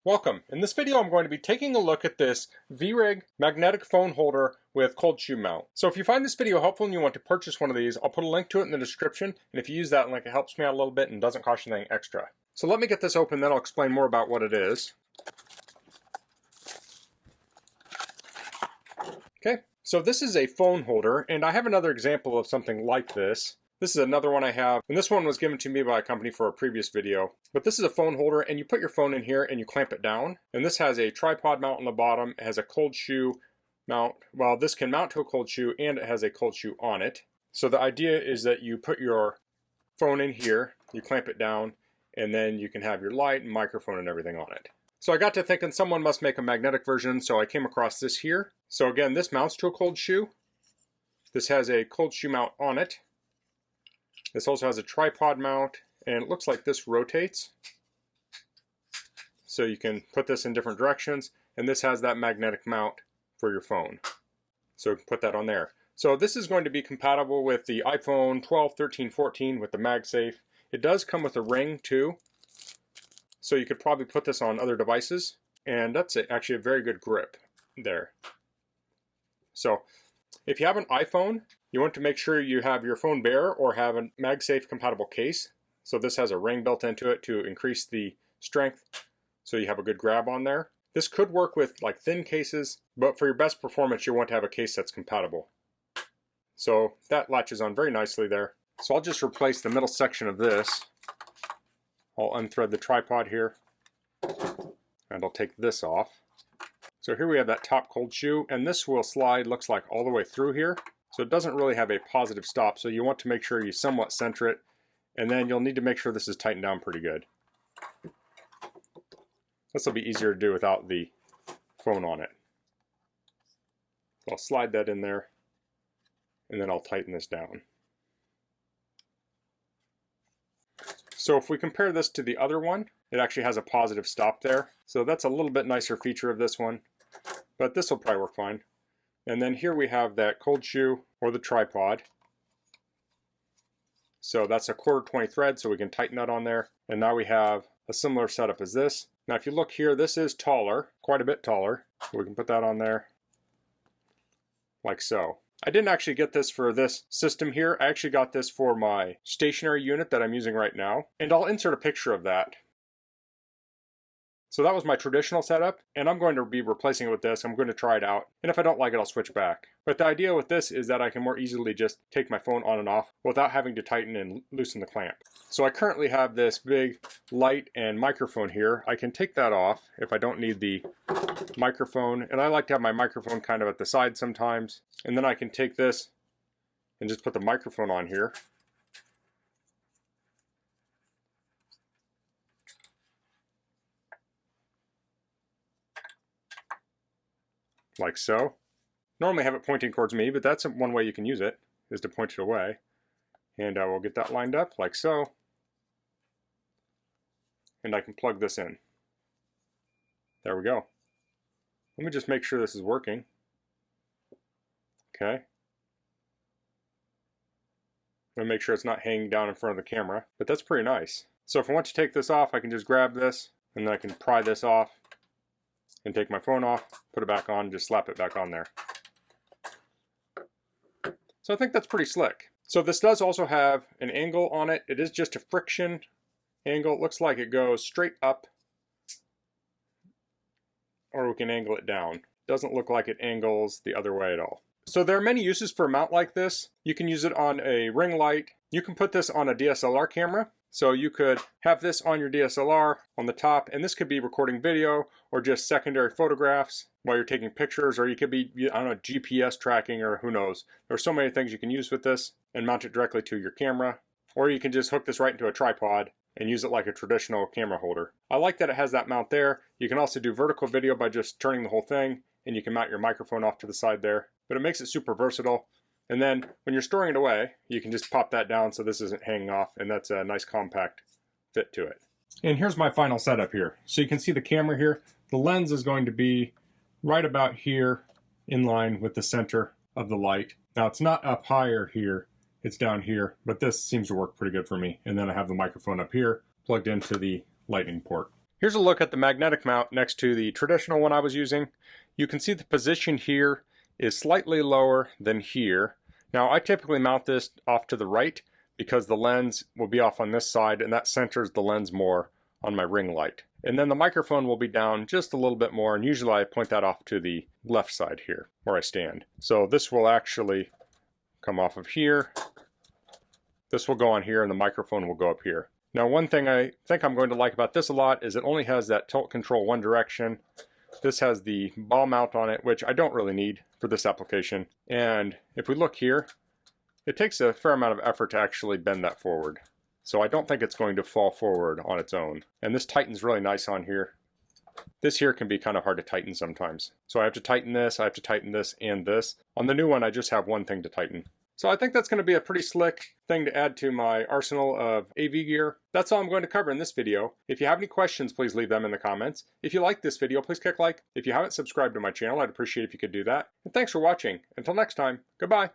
Welcome. In this video I'm going to be taking a look at this VRIG magnetic phone holder with cold shoe mount. So if you find this video helpful and you want to purchase one of these, I'll put a link to it in the description, and if you use that link it helps me out a little bit and doesn't cost you anything extra. So let me get this open, then I'll explain more about what it is. Okay, so this is a phone holder, and I have another example of something like this. This is another one I have, and this one was given to me by a company for a previous video. But this is a phone holder, and you put your phone in here and you clamp it down. And this has a tripod mount on the bottom. It has a cold shoe mount. Well, this can mount to a cold shoe, and it has a cold shoe on it. So the idea is that you put your phone in here, you clamp it down, and then you can have your light and microphone and everything on it. So I got to thinking someone must make a magnetic version, so I came across this here. So again, this mounts to a cold shoe. This has a cold shoe mount on it. This also has a tripod mount, and it looks like this rotates. So you can put this in different directions, and this has that magnetic mount for your phone. So you can put that on there. So this is going to be compatible with the iPhone 12, 13, 14 with the MagSafe. It does come with a ring too. So you could probably put this on other devices, and that's actually a very good grip there. So if you have an iPhone, you want to make sure you have your phone bare or have a MagSafe compatible case. So this has a ring built into it to increase the strength, so you have a good grab on there. This could work with like thin cases, but for your best performance you want to have a case that's compatible. So that latches on very nicely there. So I'll just replace the middle section of this. I'll unthread the tripod here, and I'll take this off. So here we have that top cold shoe, and this will slide, looks like, all the way through here. So it doesn't really have a positive stop, so you want to make sure you somewhat center it, and then you'll need to make sure this is tightened down pretty good. This will be easier to do without the phone on it. So I'll slide that in there, and then I'll tighten this down. So if we compare this to the other one, it actually has a positive stop there. So that's a little bit nicer feature of this one, but this will probably work fine. And then here we have that cold shoe or the tripod. So that's a 1/4 thread, so we can tighten that on there. And now we have a similar setup as this. Now if you look here, this is taller, quite a bit taller. So we can put that on there like so. I didn't actually get this for this system here. I actually got this for my stationary unit that I'm using right now. And I'll insert a picture of that. So that was my traditional setup, and I'm going to be replacing it with this. I'm going to try it out, and if I don't like it, I'll switch back. But the idea with this is that I can more easily just take my phone on and off without having to tighten and loosen the clamp. So I currently have this big light and microphone here. I can take that off if I don't need the microphone, and I like to have my microphone kind of at the side sometimes. And then I can take this and just put the microphone on here. Like so. Normally I have it pointing towards me, but that's one way you can use it, is to point it away. And I will get that lined up like so. And I can plug this in. There we go. Let me just make sure this is working. Okay. I'm going to make sure it's not hanging down in front of the camera, but that's pretty nice. So if I want to take this off, I can just grab this, and then I can pry this off, and take my phone off, put it back on, just slap it back on there. So I think that's pretty slick. So this does also have an angle on it. It is just a friction angle. It looks like it goes straight up, or we can angle it down. It doesn't look like it angles the other way at all. So there are many uses for a mount like this. You can use it on a ring light. You can put this on a DSLR camera. So you could have this on your DSLR on the top, and this could be recording video or just secondary photographs while you're taking pictures, or you could be, I don't know, GPS tracking, or who knows. There are so many things you can use with this and mount it directly to your camera, or you can just hook this right into a tripod and use it like a traditional camera holder. I like that it has that mount there. You can also do vertical video by just turning the whole thing, and you can mount your microphone off to the side there, but it makes it super versatile. And then when you're storing it away, you can just pop that down so this isn't hanging off, and that's a nice compact fit to it. And here's my final setup here. So you can see the camera here. The lens is going to be right about here in line with the center of the light. Now it's not up higher here, it's down here, but this seems to work pretty good for me. And then I have the microphone up here plugged into the lightning port. Here's a look at the magnetic mount next to the traditional one I was using. You can see the position here is slightly lower than here. Now I typically mount this off to the right because the lens will be off on this side and that centers the lens more on my ring light. And then the microphone will be down just a little bit more, and usually I point that off to the left side here where I stand. So this will actually come off of here. This will go on here and the microphone will go up here. Now one thing I think I'm going to like about this a lot is it only has that tilt control one direction. This has the ball mount on it, which I don't really need for this application. And if we look here, it takes a fair amount of effort to actually bend that forward. So I don't think it's going to fall forward on its own. And this tightens really nice on here. This here can be kind of hard to tighten sometimes. So I have to tighten this, I have to tighten this and this. On the new one, I just have one thing to tighten. So I think that's going to be a pretty slick thing to add to my arsenal of AV gear. That's all I'm going to cover in this video. If you have any questions, please leave them in the comments. If you like this video, please click like. If you haven't subscribed to my channel, I'd appreciate if you could do that. And thanks for watching. Until next time, goodbye.